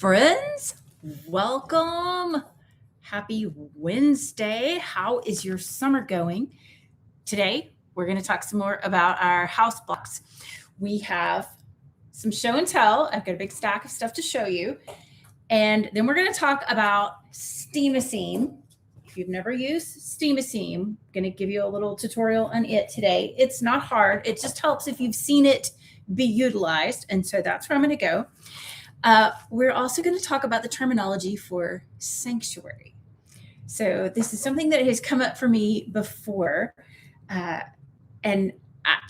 Friends, welcome. Happy Wednesday. How is your summer going? Today, we're going to talk some more about our house blocks. We have some show and tell. I've got a big stack of stuff to show you. And then we're going to talk about Steam-A-Seam. If you've never used Steam-A-Seam, I'm going to give you a little tutorial on it today. It's not hard. It just helps if you've seen it be utilized. And so that's where I'm going to go. We're also going to talk about the terminology for sanctuary. So this is something that has come up for me before.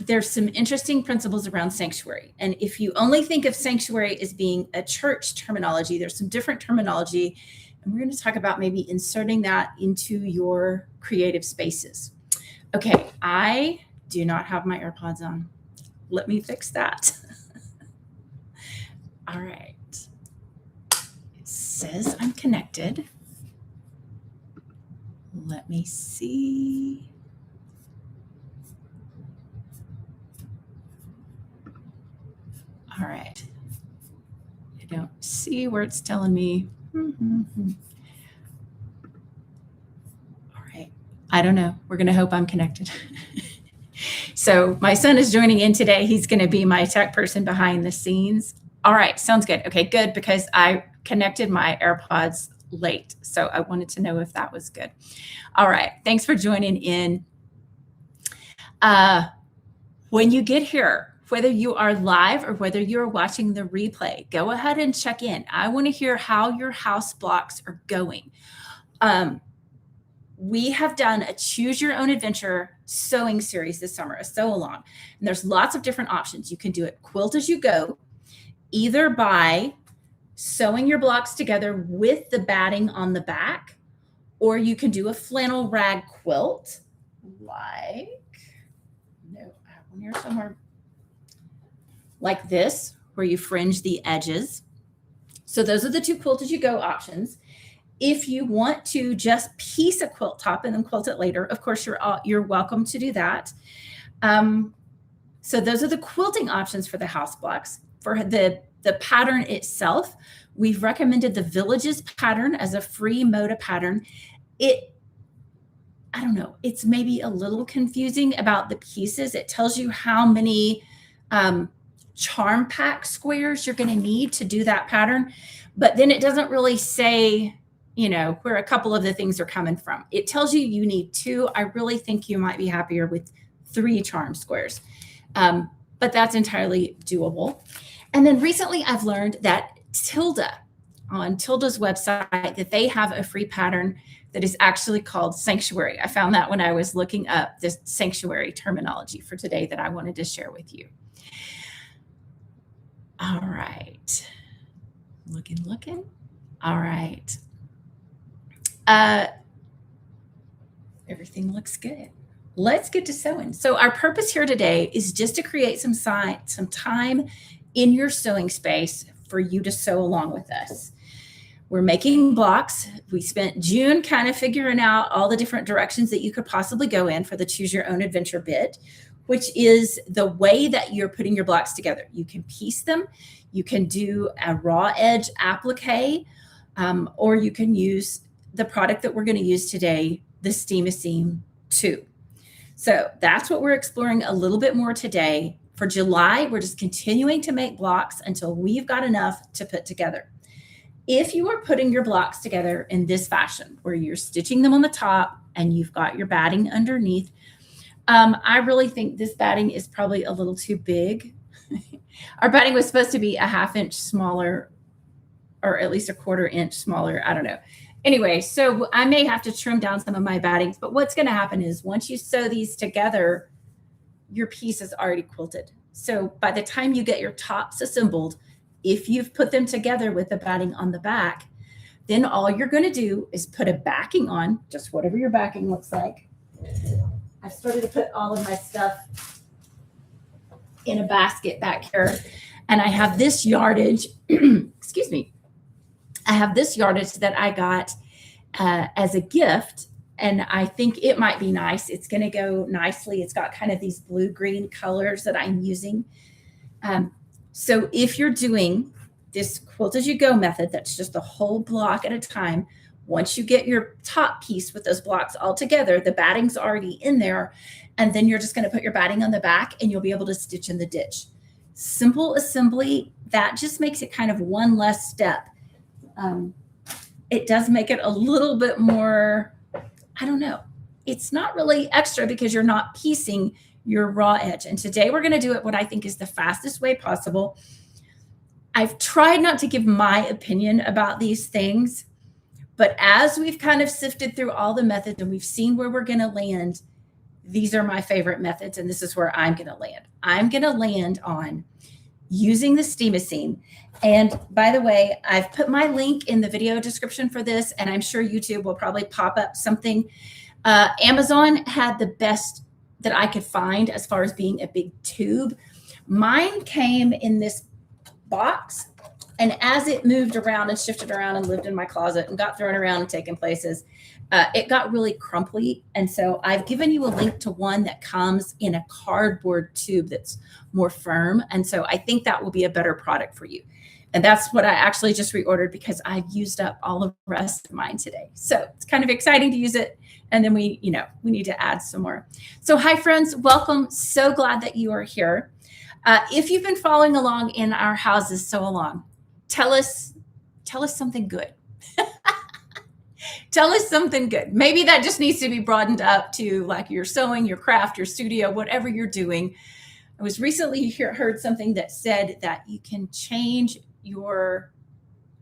There's some interesting principles around sanctuary. And if you only think of sanctuary as being a church terminology, there's some different terminology. And we're going to talk about maybe inserting that into your creative spaces. Okay, I do not have my AirPods on. Let me fix that. All right. It says I'm connected. Let me see. All right. I don't see where it's telling me. All right. I don't know. We're going to hope I'm connected. So my son is joining in today. He's going to be my tech person behind the scenes. All right. Sounds good. Okay, good. Because I connected my AirPods late. So I wanted to know if that was good. All right. Thanks for joining in. When you get here, whether you are live or whether you're watching the replay, go ahead and check in. I want to hear how your house blocks are going. We have done a choose your own adventure sewing series this summer, a sew along. And there's lots of different options. You can do it quilt as you go, either by sewing your blocks together with the batting on the back, or you can do a flannel rag quilt like this, where you fringe the edges. So those are the two quilt as you go options. If you want to just piece a quilt top and then quilt it later, of course, you're welcome to do that. So those are the quilting options for the house blocks. For the pattern itself, we've recommended the Villages pattern as a free Moda pattern. I don't know, it's maybe a little confusing about the pieces. It tells you how many charm pack squares you're going to need to do that pattern, but then it doesn't really say, where a couple of the things are coming from. It tells you you need 2. I really think you might be happier with 3 charm squares, but that's entirely doable. And then recently I've learned that on Tilda's website, that they have a free pattern that is actually called Sanctuary. I found that when I was looking up this sanctuary terminology for today that I wanted to share with you. All right. Looking. All right. Everything looks good. Let's get to sewing. So our purpose here today is just to create some time in your sewing space for you to sew along with us. We're making blocks. We spent June kind of figuring out all the different directions that you could possibly go in for the choose your own adventure bit, which is the way that you're putting your blocks together. You can piece them. You can do a raw edge applique, or you can use the product that we're going to use today, the Steam-A-Seam 2. So that's what we're exploring a little bit more today. For July, we're just continuing to make blocks until we've got enough to put together. If you are putting your blocks together in this fashion, where you're stitching them on the top and you've got your batting underneath, I really think this batting is probably a little too big. Our batting was supposed to be a 1/2 inch smaller, or at least a 1/4 inch smaller. I don't know. Anyway, so I may have to trim down some of my battings, but what's going to happen is once you sew these together, your piece is already quilted. So by the time you get your tops assembled, if you've put them together with the batting on the back, then all you're going to do is put a backing on, just whatever your backing looks like. I've started to put all of my stuff in a basket back here, and I have this yardage, excuse me. I have this yardage that I got as a gift, and I think it might be nice. It's going to go nicely. It's got kind of these blue-green colors that I'm using. So if you're doing this quilt as you go method, that's just a whole block at a time. Once you get your top piece with those blocks all together, the batting's already in there. And then you're just going to put your batting on the back and you'll be able to stitch in the ditch. Simple assembly, that just makes it kind of one less step. It does make it a little bit more, I don't know. It's not really extra because you're not piecing your raw edge. And today we're going to do it what I think is the fastest way possible. I've tried not to give my opinion about these things, but as we've kind of sifted through all the methods and we've seen where we're going to land, these are my favorite methods, and this is where I'm going to land. I'm going to land on using the steam-a-seam. And by the way, I've put my link in the video description for this, and I'm sure YouTube will probably pop up something. Amazon had the best that I could find as far as being a big tube. Mine came in this box, and as it moved around and shifted around and lived in my closet and got thrown around and taken places, it got really crumply. And so I've given you a link to one that comes in a cardboard tube that's more firm. And so I think that will be a better product for you. And that's what I actually just reordered because I've used up all of the rest of mine today. So it's kind of exciting to use it. And then we need to add some more. So hi friends, welcome. So glad that you are here. If you've been following along in our houses so along, tell us something good. Tell us something good. Maybe that just needs to be broadened up to like your sewing, your craft, your studio, whatever you're doing. I was recently heard something that said that you can change your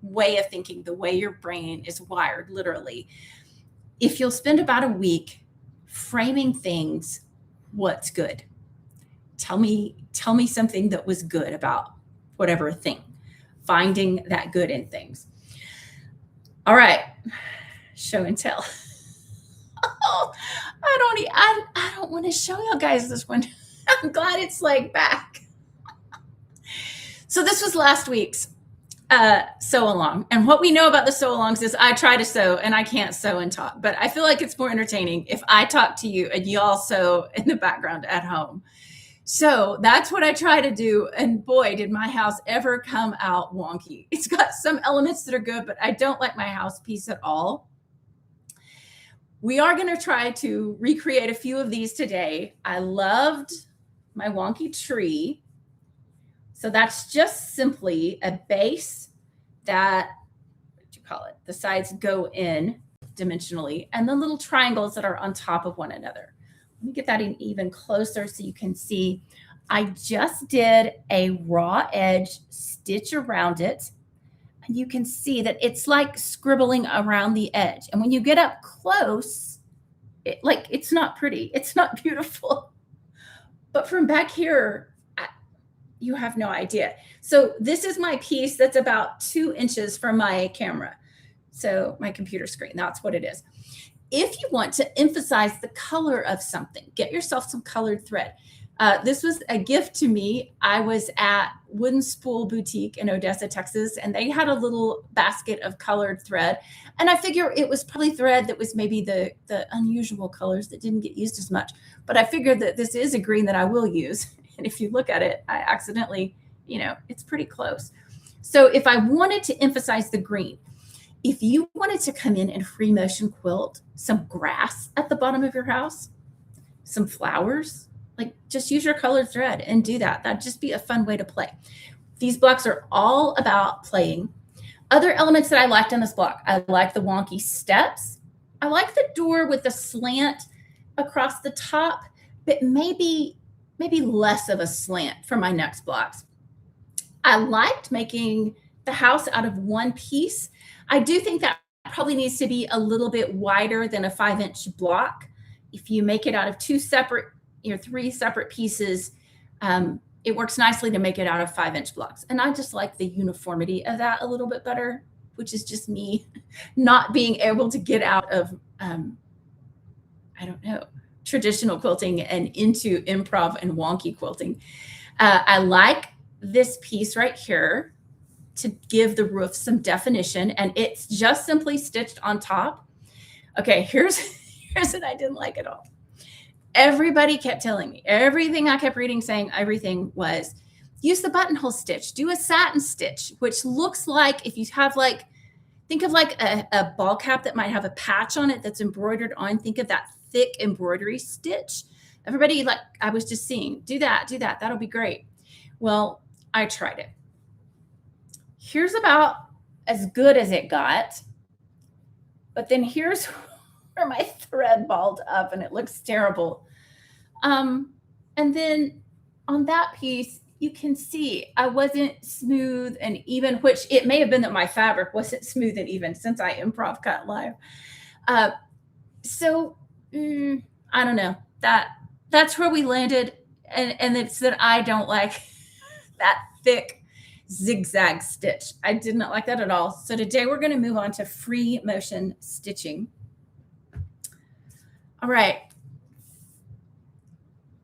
way of thinking, the way your brain is wired, literally. If you'll spend about a week framing things, what's good? Tell me something that was good about whatever thing. Finding that good in things. All right, show and tell. Oh, I don't want to show you guys this one. I'm glad it's like back. So this was last week's sew along. And what we know about the sew alongs is I try to sew and I can't sew and talk, but I feel like it's more entertaining if I talk to you and y'all sew in the background at home. So that's what I try to do. And boy, did my house ever come out wonky. It's got some elements that are good, but I don't like my house piece at all. We are going to try to recreate a few of these today. I loved my wonky tree. So that's just simply a base that, what do you call it? The sides go in dimensionally, and the little triangles that are on top of one another. Let me get that in even closer so you can see. I just did a raw edge stitch around it, and you can see that it's like scribbling around the edge. And when you get up close, it's not pretty. It's not beautiful. But from back here, you have no idea. So this is my piece that's about 2 inches from my camera. So my computer screen, that's what it is. If you want to emphasize the color of something, get yourself some colored thread. This was a gift to me. I was at Wooden Spool Boutique in Odessa, Texas, and they had a little basket of colored thread. And I figure it was probably thread that was maybe the unusual colors that didn't get used as much. But I figured that this is a green that I will use. And if you look at it, I accidentally, it's pretty close. So if I wanted to emphasize the green, if you wanted to come in and free motion quilt some grass at the bottom of your house, some flowers, just use your colored thread and do that. That'd just be a fun way to play. These blocks are all about playing. Other elements that I liked on this block, I like the wonky steps. I like the door with the slant across the top, but maybe less of a slant for my next blocks. I liked making the house out of one piece. I do think that probably needs to be a little bit wider than a 5-inch block. If you make it out of 3 separate pieces, it works nicely to make it out of 5-inch blocks. And I just like the uniformity of that a little bit better, which is just me not being able to get out of, traditional quilting and into improv and wonky quilting. I like this piece right here to give the roof some definition, and it's just simply stitched on top. Okay, here's what I didn't like at all. Everybody kept telling me, everything I kept reading saying everything was, use the buttonhole stitch, do a satin stitch, which looks like, if you have like, think of like a ball cap that might have a patch on it that's embroidered on, think of that thick embroidery stitch. Everybody, like I was just seeing, do that, that'll be great. Well, I tried it. Here's about as good as it got, but then here's where my thread balled up and it looks terrible. And then on that piece, you can see I wasn't smooth and even, which it may have been that my fabric wasn't smooth and even since I improv cut live. So I don't know, that's where we landed. And it's that I don't like that thick zigzag stitch. I did not like that at all. So today we're going to move on to free motion stitching. All right.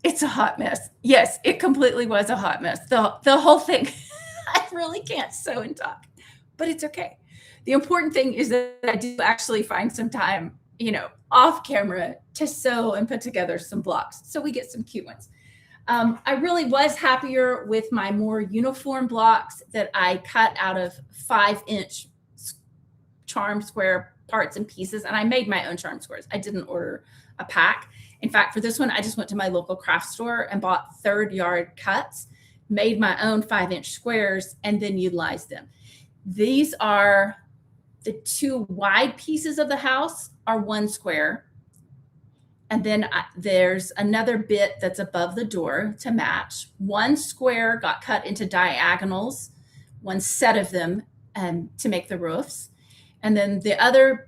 It's a hot mess. Yes, it completely was a hot mess. The whole thing. I really can't sew and talk, but it's okay. The important thing is that I do actually find some time, off camera to sew and put together some blocks. So we get some cute ones. I really was happier with my more uniform blocks that I cut out of 5-inch charm square parts and pieces. And I made my own charm squares. I didn't order a pack. In fact, for this one, I just went to my local craft store and bought 3rd yard cuts, made my own 5-inch squares, and then utilized them. These are the 2 wide pieces of the house are 1 square. And then there's another bit that's above the door to match. 1 square got cut into diagonals, 1 set of them to make the roofs. And then the other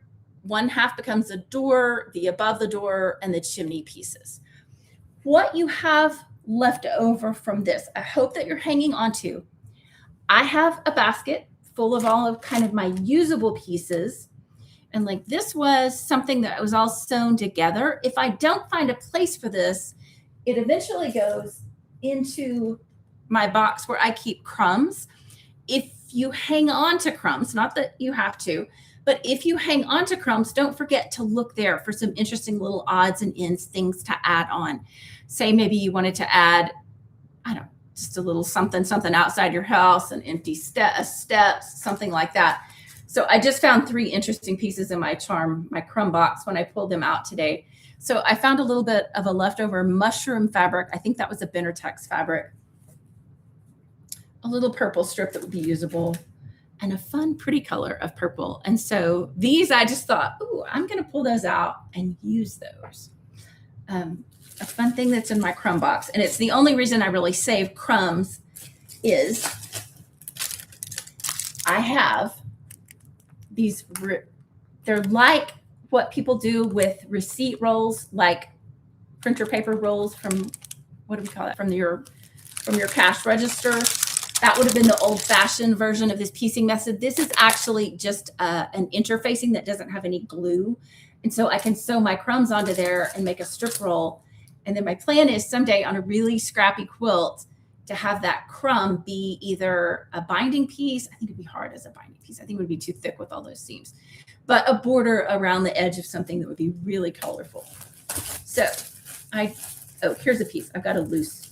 1/2 becomes the door, the above the door, and the chimney pieces. What you have left over from this, I hope that you're hanging on to. I have a basket full of all of kind of my usable pieces. And like this was something that was all sewn together. If I don't find a place for this, it eventually goes into my box where I keep crumbs. If you hang on to crumbs, not that you have to, but if you hang on to crumbs, don't forget to look there for some interesting little odds and ends, things to add on. Say maybe you wanted to add, I don't know, just a little something outside your house, an empty steps, something like that. So I just found 3 interesting pieces in my crumb box when I pulled them out today. So I found a little bit of a leftover mushroom fabric. I think that was a Benartex fabric. A little purple strip that would be usable and a fun, pretty color of purple. And so these, I just thought, ooh, I'm going to pull those out and use those. A fun thing that's in my crumb box, and it's the only reason I really save crumbs, is I have these, they're like what people do with receipt rolls, like printer paper rolls from, what do we call that? From your cash register. That would have been the old-fashioned version of this piecing method. This is actually just an interfacing that doesn't have any glue. And so I can sew my crumbs onto there and make a strip roll. And then my plan is someday on a really scrappy quilt to have that crumb be either a binding piece. I think it'd be hard as a binding piece. I think it would be too thick with all those seams, but a border around the edge of something that would be really colorful. So here's a piece. I've got a loose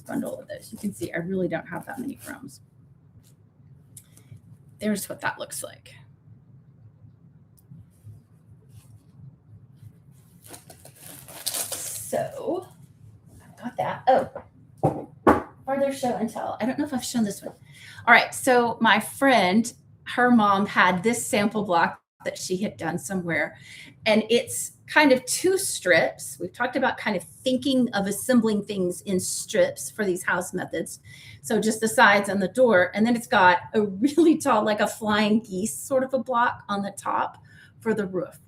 bundle of those. You can see I really don't have that many crumbs. There's what that looks like. So I've got that. Oh, farther show and tell. I don't know if I've shown this one. All right. So my friend, her mom had this sample block that she had done somewhere, and it's kind of 2 strips. We've talked about kind of thinking of assembling things in strips for these house methods. So just the sides and the door. And then it's got a really tall, like a flying geese sort of a block on the top for the roof.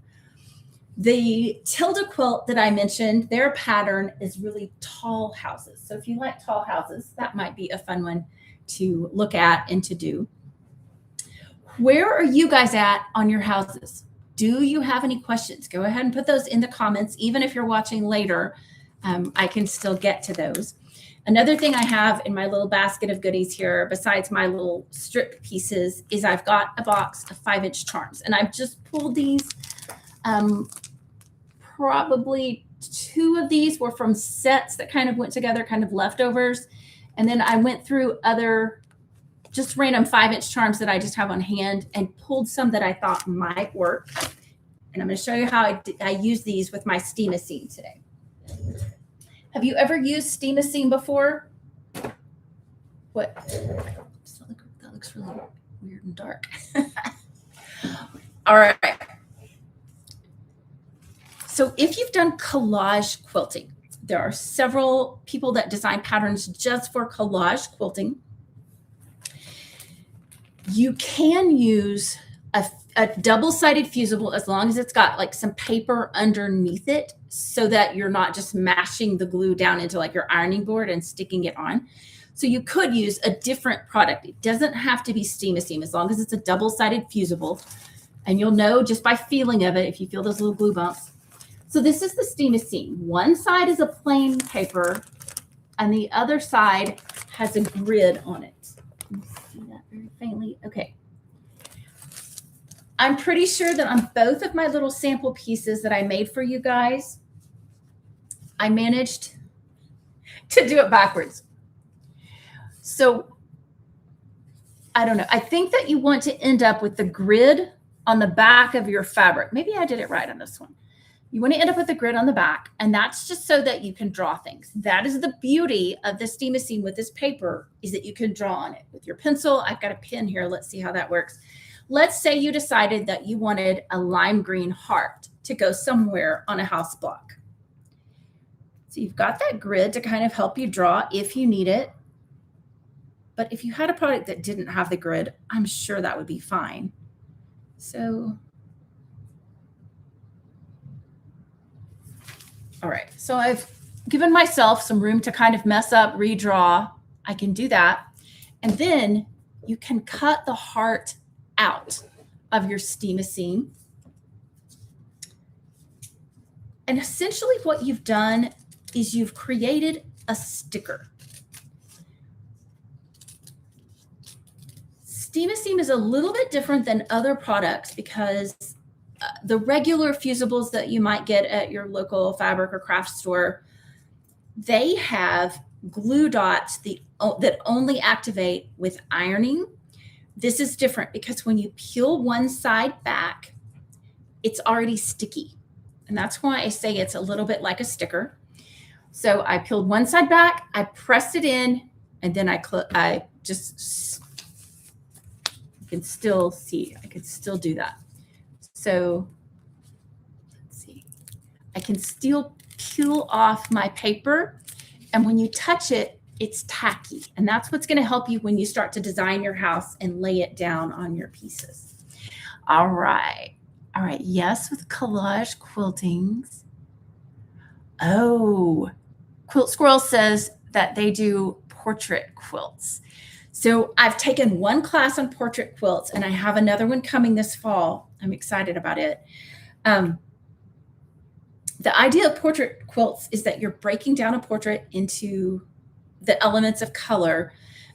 The Tilda quilt that I mentioned, their pattern is really tall houses. So if you like tall houses, that might be a fun one to look at and to do. Where are you guys at on your houses? Do you have any questions? Go ahead and put those in the comments. Even if you're watching later, I can still get to those. Another thing I have in my little basket of goodies here, besides my little strip pieces, is I've got a box of 5-inch charms. And I've just pulled these. Probably 2 of these were from sets that kind of went together, kind of leftovers. And then I went through other just random 5-inch charms that I just have on hand and pulled some that I thought might work. And I'm going to show you how I use these with my steam-a-seam today. Have you ever used steam-a-seam before? What? That looks really weird and dark. All right. So if you've done collage quilting, there are several people that design patterns just for collage quilting. You can use a double-sided fusible as long as it's got like some paper underneath it so that you're not just mashing the glue down into like your ironing board and sticking it on. So you could use a different product. It doesn't have to be steam-a-seam as long as it's a double-sided fusible. And you'll know just by feeling of it if you feel those little glue bumps. So this is the steam-a-seam. One side is a plain paper and the other side has a grid on it. Can you see that very faintly? Okay. I'm pretty sure that on both of my little sample pieces that I made for you guys, I managed to do it backwards. So I don't know. I think that you want to end up with the grid on the back of your fabric. Maybe I did it right on this one. You want to end up with the grid on the back, and that's just so that you can draw things. That is the beauty of the steam-a-seam with this paper, is that you can draw on it with your pencil. I've got a pen here. Let's see how that works. Let's say you decided that you wanted a lime green heart to go somewhere on a house block. So you've got that grid to kind of help you draw if you need it. But if you had a product that didn't have the grid, I'm sure that would be fine. So, all right. So I've given myself some room to kind of mess up, redraw. I can do that. And then you can cut the heart out of your steam-a-seam. And essentially what you've done is you've created a sticker. Steam-a-seam is a little bit different than other products because the regular fusibles that you might get at your local fabric or craft store, they have glue dots that only activate with ironing. This is different because when you peel one side back, it's already sticky. And that's why I say it's a little bit like a sticker. So I peeled one side back, I pressed it in, and then I just, you can still see, I can still do that. So let's see, I can still peel off my paper, and when you touch it, it's tacky. And that's what's going to help you when you start to design your house and lay it down on your pieces. All right. All right. Yes, with collage quiltings. Oh, Quilt Squirrel says that they do portrait quilts. So I've taken one class on portrait quilts, and I have another one coming this fall. I'm excited about it. The idea of portrait quilts is that you're breaking down a portrait into the elements of color,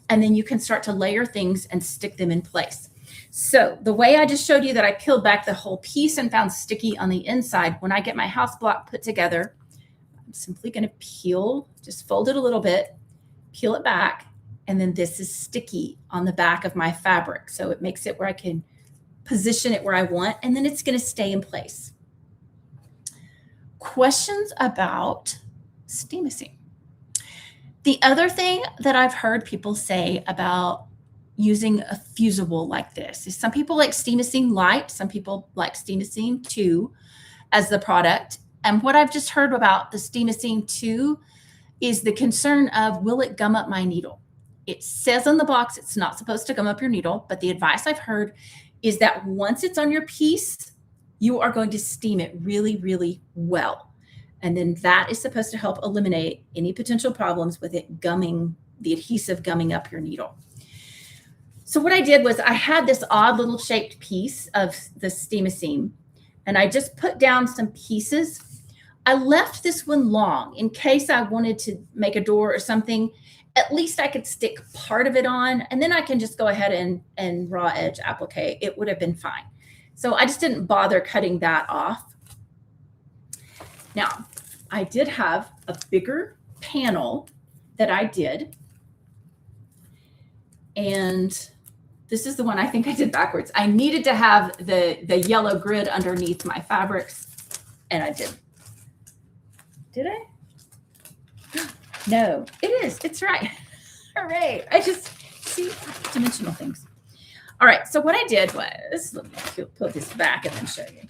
and then you can start to layer things and stick them in place. So the way I just showed you that I peeled back the whole piece and found sticky on the inside, when I get my house block put together, I'm simply going to peel, just fold it a little bit, peel it back, and then this is sticky on the back of my fabric. So it makes it where I can position it where I want, and then it's going to stay in place. Questions about steam-a-seam? The other thing that I've heard people say about using a fusible like this is some people like steam-a-seam light, some people like steam-a-seam 2 as the product. And what I've just heard about the steam-a-seam 2 is the concern of, will it gum up my needle? It says on the box it's not supposed to gum up your needle, but the advice I've heard is that once it's on your piece, you are going to steam it really, really well. And then that is supposed to help eliminate any potential problems with it gumming, the adhesive gumming up your needle. So what I did was I had this odd little shaped piece of the steam-a-seam, and I just put down some pieces. I left this one long in case I wanted to make a door or something. At least I could stick part of it on, and then I can just go ahead and raw edge applique. It would have been fine. So I just didn't bother cutting that off. Now, I did have a bigger panel that I did. And this is the one I think I did backwards. I needed to have the yellow grid underneath my fabrics, and I did. Did I? No, it is. It's right. Hooray. I just see dimensional things. All right. So what I did was, let me put this back and then show you.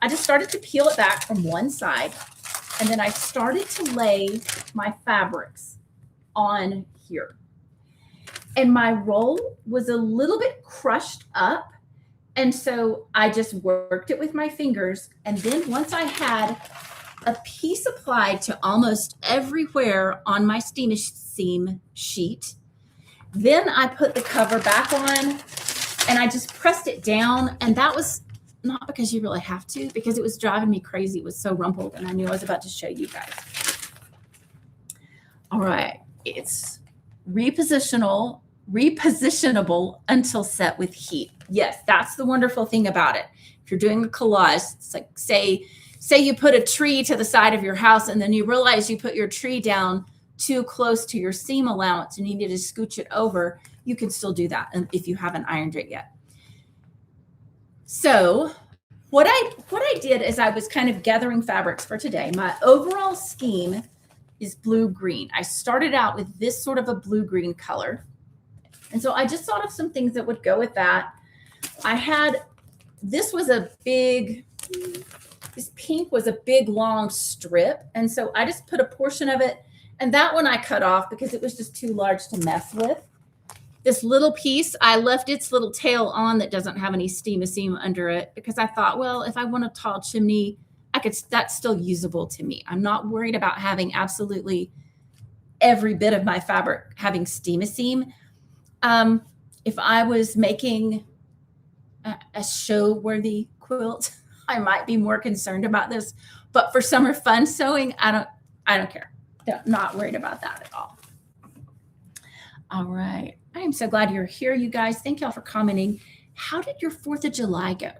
I just started to peel it back from one side, and then I started to lay my fabrics on here. And my roll was a little bit crushed up. And so I just worked it with my fingers. And then once I had a piece applied to almost everywhere on my steam seam sheet, then I put the cover back on and I just pressed it down. And that was not because you really have to, because it was driving me crazy. It was so rumpled, and I knew I was about to show you guys. All right, it's repositionable until set with heat. Yes, that's the wonderful thing about it. If you're doing a collage, it's like, say you put a tree to the side of your house, and then you realize you put your tree down too close to your seam allowance and you need to scooch it over, you can still do that if you haven't ironed it yet. So what I did is I was kind of gathering fabrics for today. My overall scheme is blue-green. I started out with this sort of a blue-green color. And so I just thought of some things that would go with that. This pink was a big long strip. And so I just put a portion of it, and that one I cut off because it was just too large to mess with. This little piece, I left its little tail on that doesn't have any seam under it because I thought, well, if I want a tall chimney, that's still usable to me. I'm not worried about having absolutely every bit of my fabric having seam. If I was making a show-worthy quilt, I might be more concerned about this. But for summer fun sewing, I don't care. I'm not worried about that at all. All right. I am so glad you're here, you guys. Thank y'all for commenting. How did your 4th of July go?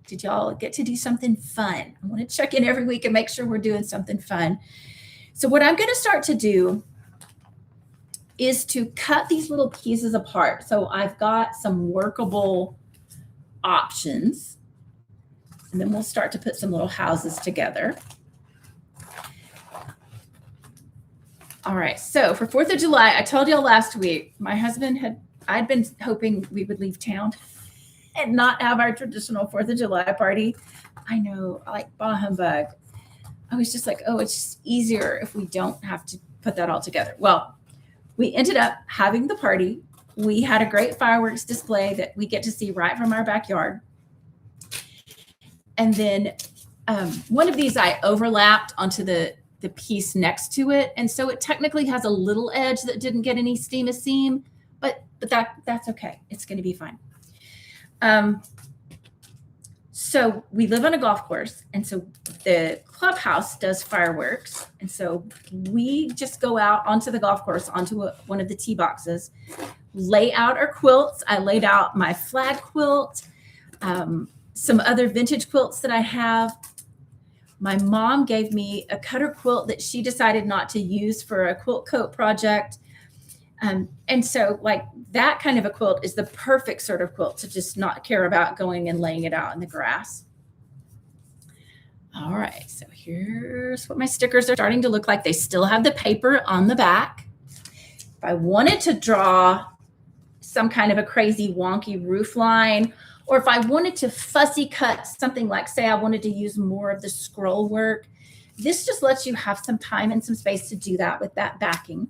Did y'all get to do something fun? I want to check in every week and make sure we're doing something fun. So what I'm going to start to do is to cut these little pieces apart. So I've got some workable options, and then we'll start to put some little houses together. All right, so for 4th of July, I told y'all last week, my husband I'd been hoping we would leave town and not have our traditional 4th of July party. I know, like bah humbug. I was just like, oh, it's just easier if we don't have to put that all together. Well, we ended up having the party. We had a great fireworks display that we get to see right from our backyard. And then one of these I overlapped onto the piece next to it. And so it technically has a little edge that didn't get any seam, but that's okay. It's going to be fine. So we live on a golf course. And so the clubhouse does fireworks. And so we just go out onto the golf course, onto one of the tee boxes, lay out our quilts. I laid out my flag quilt, some other vintage quilts that I have. My mom gave me a cutter quilt that she decided not to use for a quilt coat project. And so like that kind of a quilt is the perfect sort of quilt to just not care about going and laying it out in the grass. All right, so here's what my stickers are starting to look like. They still have the paper on the back. If I wanted to draw some kind of a crazy wonky roof line, or if I wanted to fussy cut something like, say, I wanted to use more of the scroll work, this just lets you have some time and some space to do that with that backing.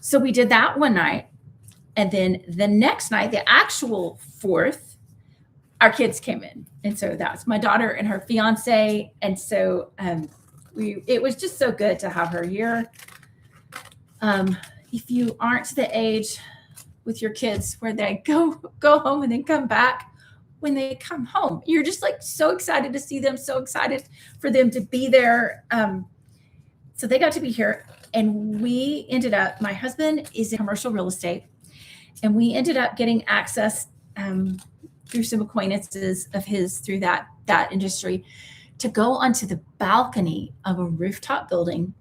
So we did that one night. And then the next night, the actual 4th, our kids came in. And so that was my daughter and her fiance. And so it was just so good to have her here. If you aren't the age with your kids where they go home and then come back, when they come home, you're just like so excited to see them, so excited for them to be there. So they got to be here, and we ended up, my husband is in commercial real estate, and we ended up getting access through some acquaintances of his through that industry to go onto the balcony of a rooftop building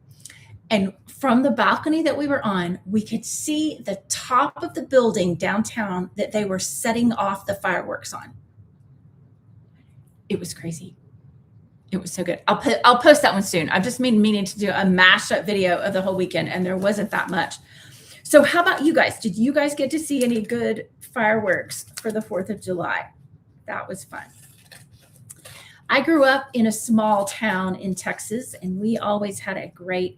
And from the balcony that we were on, we could see the top of the building downtown that they were setting off the fireworks on. It was crazy. It was so good. I'll post that one soon. I've just been meaning to do a mashup video of the whole weekend, and there wasn't that much. So how about you guys? Did you guys get to see any good fireworks for the 4th of July? That was fun. I grew up in a small town in Texas, and we always had a great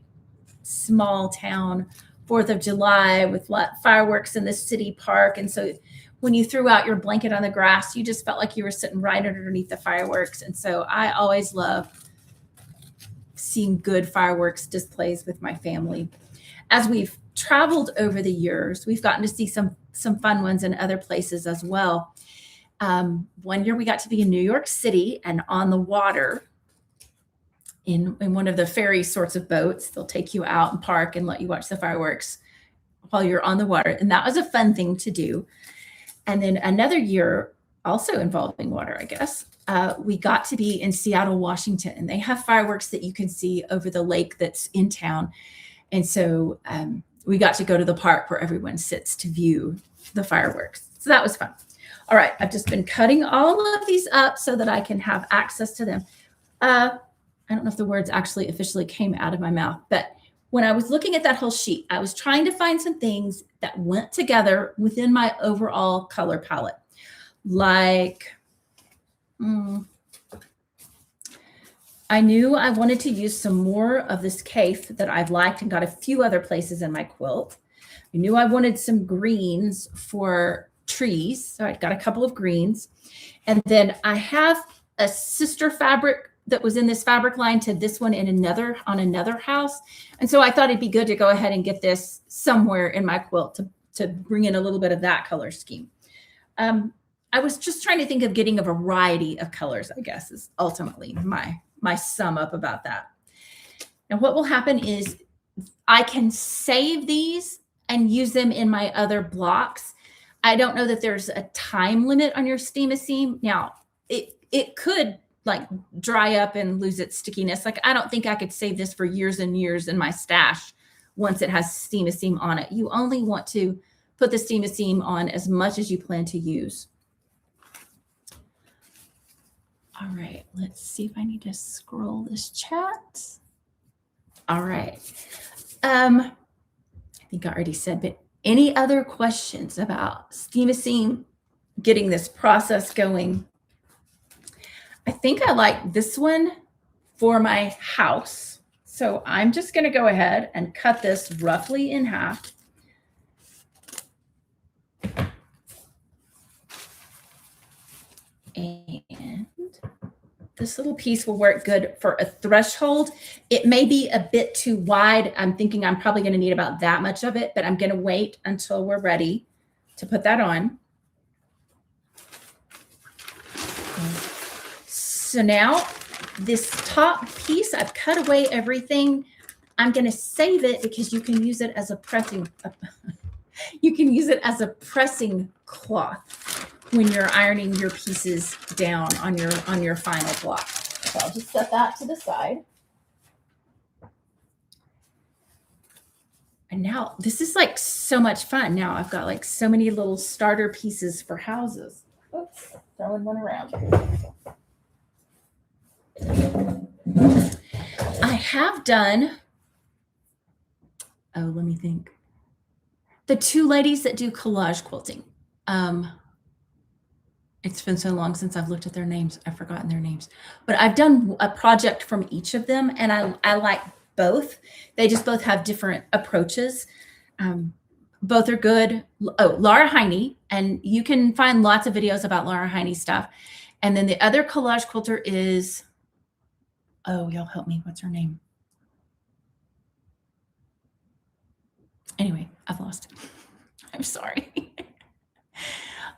small town 4th of July with fireworks in the city park. And so when you threw out your blanket on the grass, you just felt like you were sitting right underneath the fireworks. And so I always love seeing good fireworks displays with my family. As we've traveled over the years, we've gotten to see some fun ones in other places as well. One year we got to be in New York City and on the water in one of the ferry sorts of boats. They'll take you out and park and let you watch the fireworks while you're on the water. And that was a fun thing to do. And then another year, also involving water, I guess, we got to be in Seattle, Washington, and they have fireworks that you can see over the lake that's in town. And so we got to go to the park where everyone sits to view the fireworks. So that was fun. All right, I've just been cutting all of these up so that I can have access to them. I don't know if the words actually officially came out of my mouth, but when I was looking at that whole sheet, I was trying to find some things that went together within my overall color palette. Like, I knew I wanted to use some more of this cafe that I've liked and got a few other places in my quilt. I knew I wanted some greens for trees, so I'd got a couple of greens. And then I have a sister fabric that was in this fabric line to this one in on another house. And so I thought it'd be good to go ahead and get this somewhere in my quilt to bring in a little bit of that color scheme. I was just trying to think of getting a variety of colors, I guess, is ultimately my sum up about that. Now, what will happen is I can save these and use them in my other blocks. I don't know that there's a time limit on your Steam-A-Seam. Now, it could like dry up and lose its stickiness. Like, I don't think I could save this for years and years in my stash once it has Steam-A-Seam on it. You only want to put the Steam-A-Seam on as much as you plan to use. All right, let's see if I need to scroll this chat. All right. I think I already said, but any other questions about Steam-A-Seam, getting this process going? I think I like this one for my house. So I'm just going to go ahead and cut this roughly in half. And this little piece will work good for a threshold. It may be a bit too wide. I'm thinking I'm probably going to need about that much of it, but I'm going to wait until we're ready to put that on. So now this top piece, I've cut away everything. I'm going to save it because you can use it as a pressing, cloth when you're ironing your pieces down on your final block. So I'll just set that to the side. And now this is like so much fun. Now I've got like so many little starter pieces for houses. Oops, throwing one around. I have done, let me think. The two ladies that do collage quilting. It's been so long since I've looked at their names. I've forgotten their names. But I've done a project from each of them, and I like both. They just both have different approaches. Both are good. Oh, Laura Heine, and you can find lots of videos about Laura Heine stuff. And then the other collage quilter is, oh, y'all help me. What's her name? Anyway, I've lost it. I'm sorry.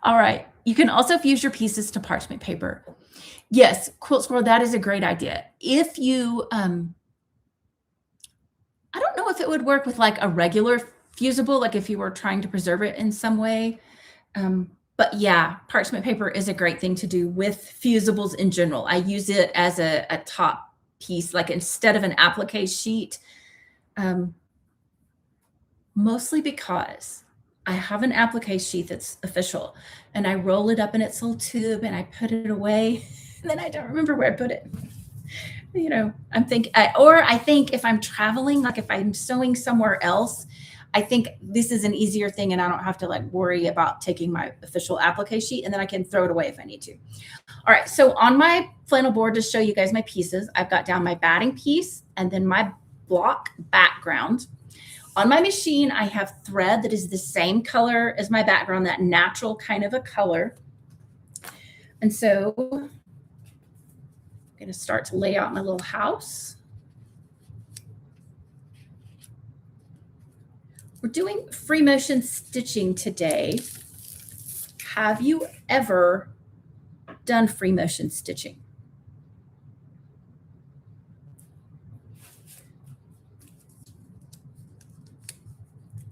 All right. You can also fuse your pieces to parchment paper. Yes, Quilt Squirrel, that is a great idea. If you, I don't know if it would work with like a regular fusible, like if you were trying to preserve it in some way. But yeah, parchment paper is a great thing to do with fusibles in general. I use it as a top piece, like instead of an applique sheet, mostly because I have an applique sheet that's official, and I roll it up in its little tube and I put it away, and then I don't remember where I put it. You know, I think if I'm traveling, like if I'm sewing somewhere else, I think this is an easier thing and I don't have to like worry about taking my official applique sheet, and then I can throw it away if I need to. All right, so on my flannel board to show you guys my pieces, I've got down my batting piece and then my block background. On my machine, I have thread that is the same color as my background, that natural kind of a color. And so I'm going to start to lay out my little house. We're doing free motion stitching today. Have you ever done free motion stitching?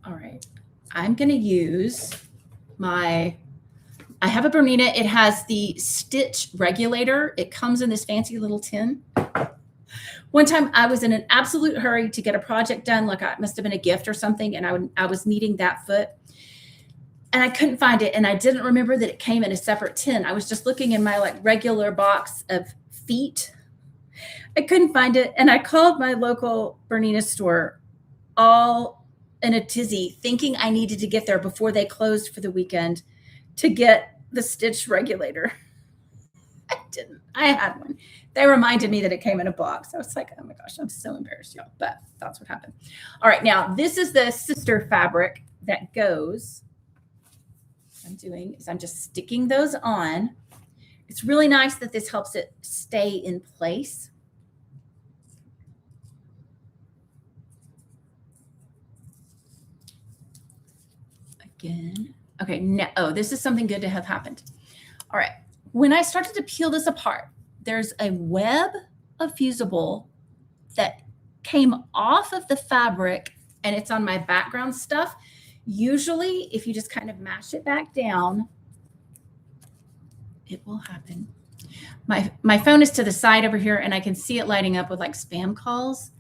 All right, I'm going to use I have a Bernina. It has the stitch regulator. It comes in this fancy little tin. One time I was in an absolute hurry to get a project done, like it must have been a gift or something, and I was needing that foot. And I couldn't find it, and I didn't remember that it came in a separate tin. I was just looking in my like regular box of feet. I couldn't find it, and I called my local Bernina store all in a tizzy, thinking I needed to get there before they closed for the weekend to get the stitch regulator. I didn't. I had one. They reminded me that it came in a box. I was like, oh my gosh, I'm so embarrassed, y'all. But that's what happened. All right, now this is the sister fabric that goes. What I'm doing is I'm just sticking those on. It's really nice that this helps it stay in place. Again. Okay, now, oh, this is something good to have happened. All right, when I started to peel this apart, there's a web of fusible that came off of the fabric, and it's on my background stuff. Usually, if you just kind of mash it back down, it will happen. My phone is to the side over here, and I can see it lighting up with like spam calls.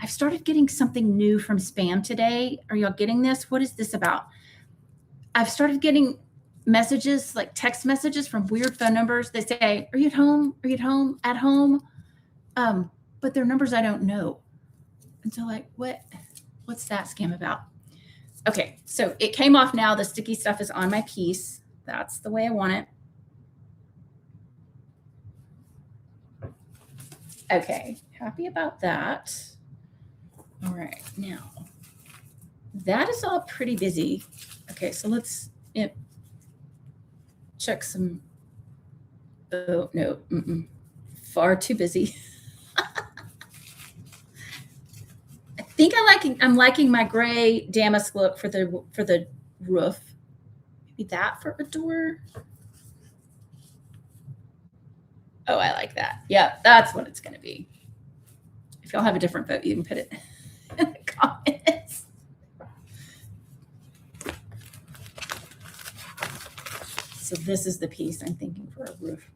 I've started getting something new from spam today. Are y'all getting this? What is this about? I've started getting messages, like text messages from weird phone numbers. They say, are you at home? Are you at home? At home? But they're numbers I don't know. And so like, what's that scam about? Okay, so it came off now. The sticky stuff is on my piece. That's the way I want it. Okay, happy about that. All right, now that is all pretty busy. Okay, so let's check some. Oh no, far too busy. I think I'm liking my gray damask look for the roof. Maybe that for a door. Oh, I like that. Yeah, that's what it's going to be. If y'all have a different vote, you can put it in the comments. So this is the piece I'm thinking for a roof.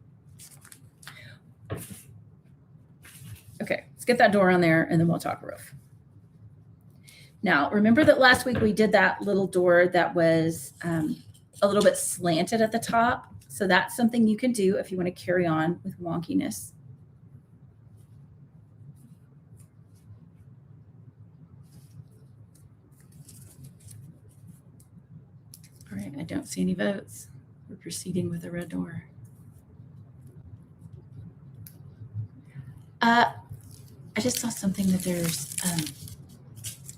Okay, let's get that door on there, and then we'll talk roof. Now, remember that last week we did that little door that was a little bit slanted at the top. So that's something you can do if you want to carry on with wonkiness. All right, I don't see any votes. We're proceeding with the red door. I just saw something that there's,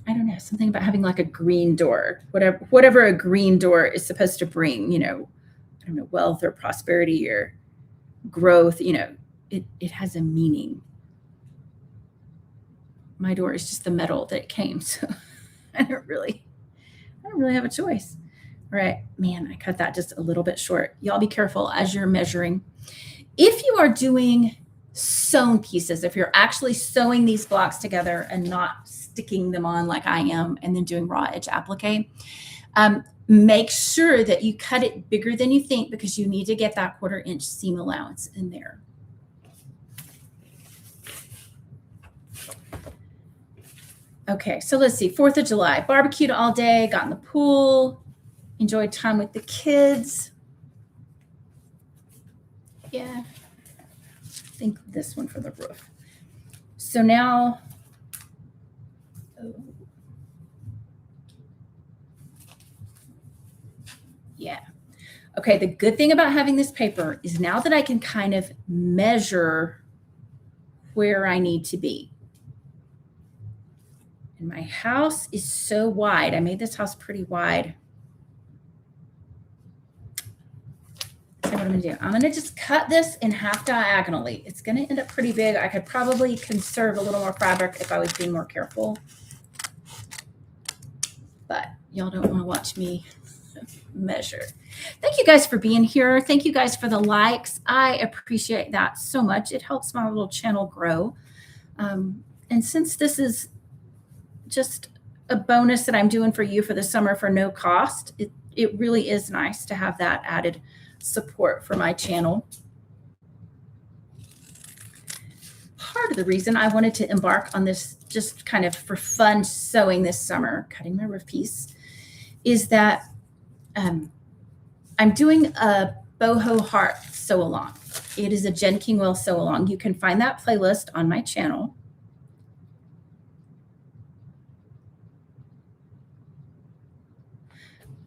I don't know, something about having like a green door, whatever a green door is supposed to bring, you know, I don't know, wealth or prosperity or growth, you know, it has a meaning. My door is just the metal that it came, so I don't really have a choice. All right, man, I cut that just a little bit short. Y'all be careful as you're measuring. If you are doing sewn pieces, if you're actually sewing these blocks together and not sticking them on like I am and then doing raw edge applique, make sure that you cut it bigger than you think, because you need to get that 1/4 inch seam allowance in there. Okay, so let's see. 4th of July, barbecued all day, got in the pool, enjoyed time with the kids. Yeah, I think this one for the roof. So now, oh, yeah. Okay, the good thing about having this paper is now that I can kind of measure where I need to be. And my house is so wide. I made this house pretty wide. So what I'm gonna do, I'm gonna just cut this in half diagonally. It's gonna end up pretty big. I could probably conserve a little more fabric if I was being more careful. But y'all don't wanna watch me measure. Thank you guys for being here. Thank you guys for the likes. I appreciate that so much. It helps my little channel grow. And since this is just a bonus that I'm doing for you for the summer for no cost, it really is nice to have that added support for my channel. Part of the reason I wanted to embark on this just kind of for fun sewing this summer, cutting my roof piece, is that I'm doing a boho heart sew along. It is a Jen Kingwell sew along. You can find that playlist on my channel.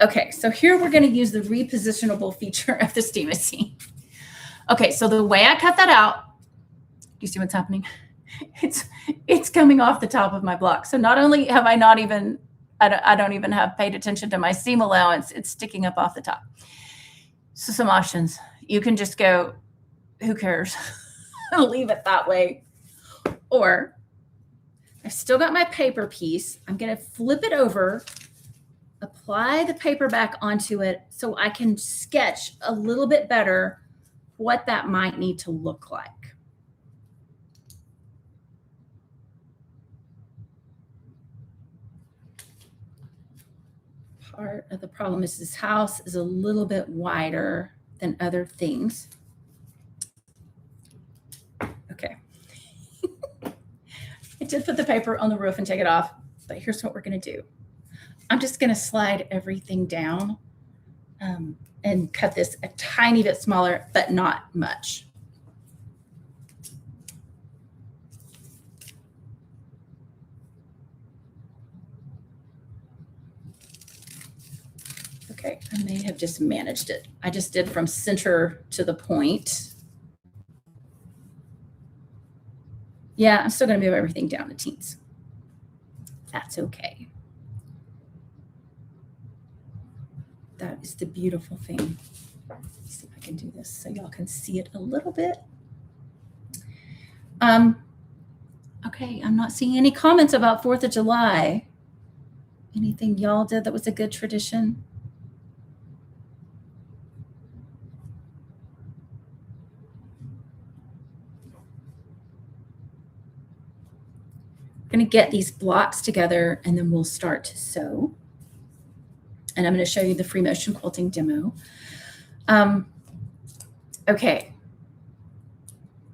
Okay, so here we're going to use the repositionable feature of the steam machine. Okay, so the way I cut that out, you see what's happening? It's coming off the top of my block. So not only have I not even, I don't even have paid attention to my seam allowance, it's sticking up off the top. So some options. You can just go, who cares? Leave it that way. Or I've still got my paper piece. I'm going to flip it over, apply the paper back onto it so I can sketch a little bit better what that might need to look like. Part of the problem is this house is a little bit wider than other things. Okay. I did put the paper on the roof and take it off, but here's what we're going to do. I'm just going to slide everything down and cut this a tiny bit smaller, but not much. Okay, I may have just managed it. I just did from center to the point. Yeah, I'm still going to move everything down to teens. That's okay. That is the beautiful thing. Let's see if I can do this so y'all can see it a little bit. Okay, I'm not seeing any comments about 4th of July. Anything y'all did that was a good tradition? We're going to get these blocks together and then we'll start to sew. And I'm going to show you the free motion quilting demo. Okay,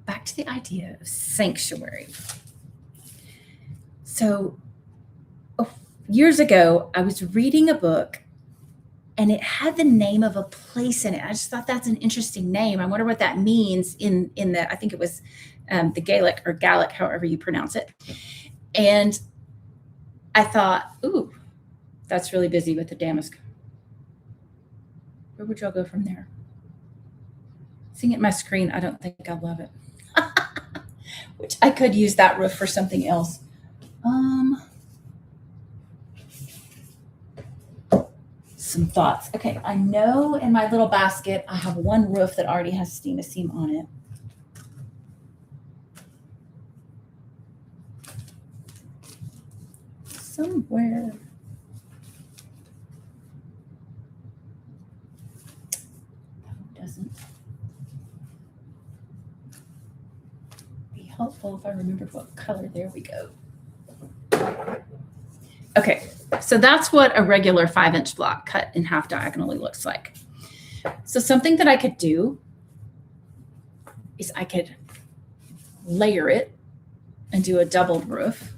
back to the idea of sanctuary. So years ago, I was reading a book and it had the name of a place in it. I just thought that's an interesting name. I wonder what that means in the, I think it was the Gaelic or Gallic, however you pronounce it. And I thought, ooh, that's really busy with the damask. Where would y'all go from there? Seeing it on my screen, I don't think I love it. Which I could use that roof for something else. Some thoughts. Okay, I know in my little basket, I have one roof that already has steam seam on it. Somewhere. Doesn't be helpful if I remembered what color. There we go. Okay, so that's what a regular 5-inch block cut in half diagonally looks like. So something that I could do is I could layer it and do a doubled roof.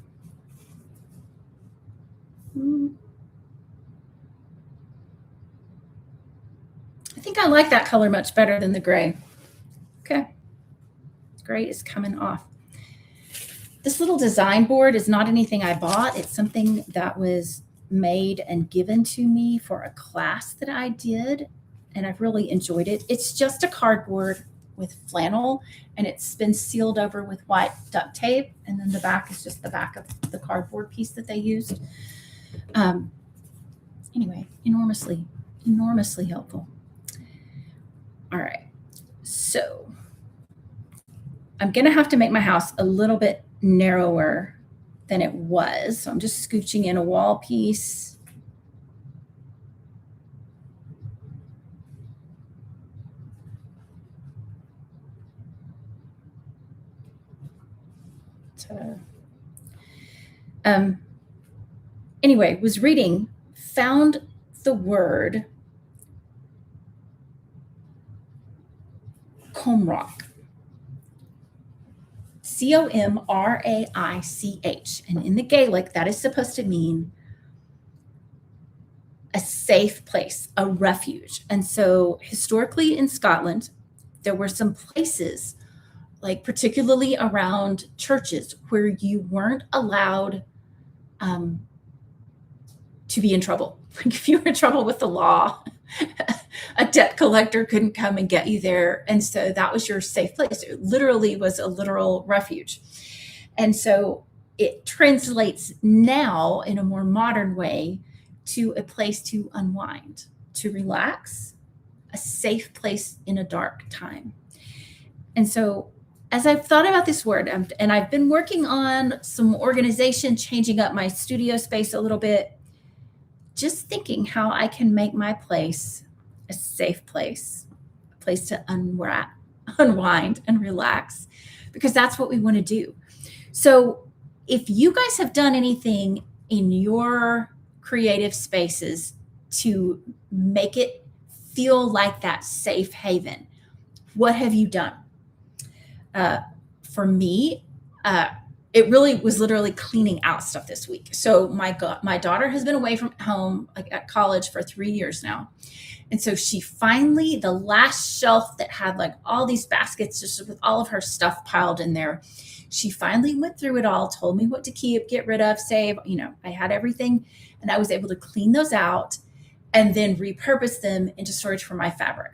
I think I like that color much better than the gray. Okay. Gray is coming off. This little design board is not anything I bought. It's something that was made and given to me for a class that I did, and I've really enjoyed it. It's just a cardboard with flannel, and it's been sealed over with white duct tape, and then the back is just the back of the cardboard piece that they used. Anyway, enormously helpful. All right, so I'm gonna have to make my house a little bit narrower than it was. So I'm just scooching in a wall piece. Anyway, was reading, found the word comrach. Comraich. And in the Gaelic, that is supposed to mean a safe place, a refuge. And so historically in Scotland, there were some places, like particularly around churches, where you weren't allowed to be in trouble. Like if you were in trouble with the law, a debt collector couldn't come and get you there. And so that was your safe place. It literally was a literal refuge. And so it translates now in a more modern way to a place to unwind, to relax, a safe place in a dark time. And so as I've thought about this word, and I've been working on some organization, changing up my studio space a little bit, just thinking how I can make my place a safe place, a place to unwind and relax, because that's what we want to do. So if you guys have done anything in your creative spaces to make it feel like that safe haven, what have you done? For me, it really was literally cleaning out stuff this week. So my daughter has been away from home, like at college, for 3 years now. And so she finally, the last shelf that had like all these baskets just with all of her stuff piled in there, she finally went through it all, told me what to keep, get rid of, save. I had everything, and I was able to clean those out and then repurpose them into storage for my fabric.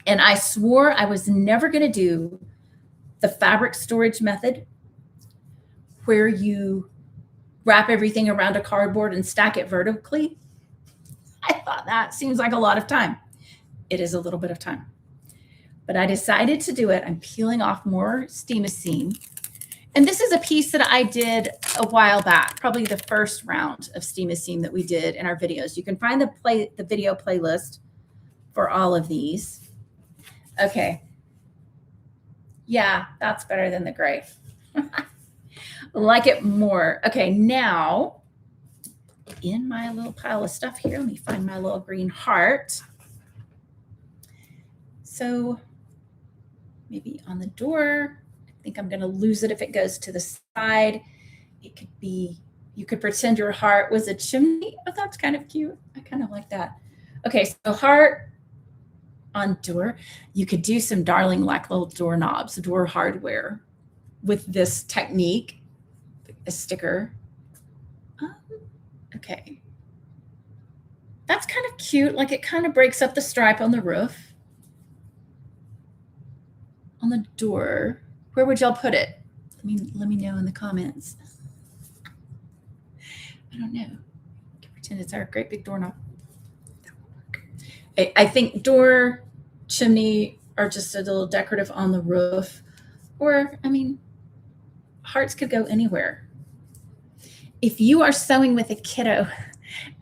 And I swore I was never going to do the fabric storage method, where you wrap everything around a cardboard and stack it vertically. I thought that seems like a lot of time. It is a little bit of time, but I decided to do it. I'm peeling off more steam-a-seam. And this is a piece that I did a while back, probably the first round of steam-a-seam that we did in our videos. You can find the video playlist for all of these. Okay. Yeah, that's better than the gray. Like it more. Okay, now in my little pile of stuff here, let me find my little green heart. So maybe on the door, I think I'm going to lose it if it goes to the side. It could be, you could pretend your heart was a chimney. Oh, that's kind of cute. I kind of like that. Okay, so heart on door. You could do some darling like little doorknobs, door hardware with this technique. A sticker. Okay. That's kind of cute. Like it kind of breaks up the stripe on the roof. On the door. Where would y'all put it? Let me know in the comments. I don't know. I can pretend it's our great big doorknob. I think door, chimney are just a little decorative on the roof. Or, hearts could go anywhere. If you are sewing with a kiddo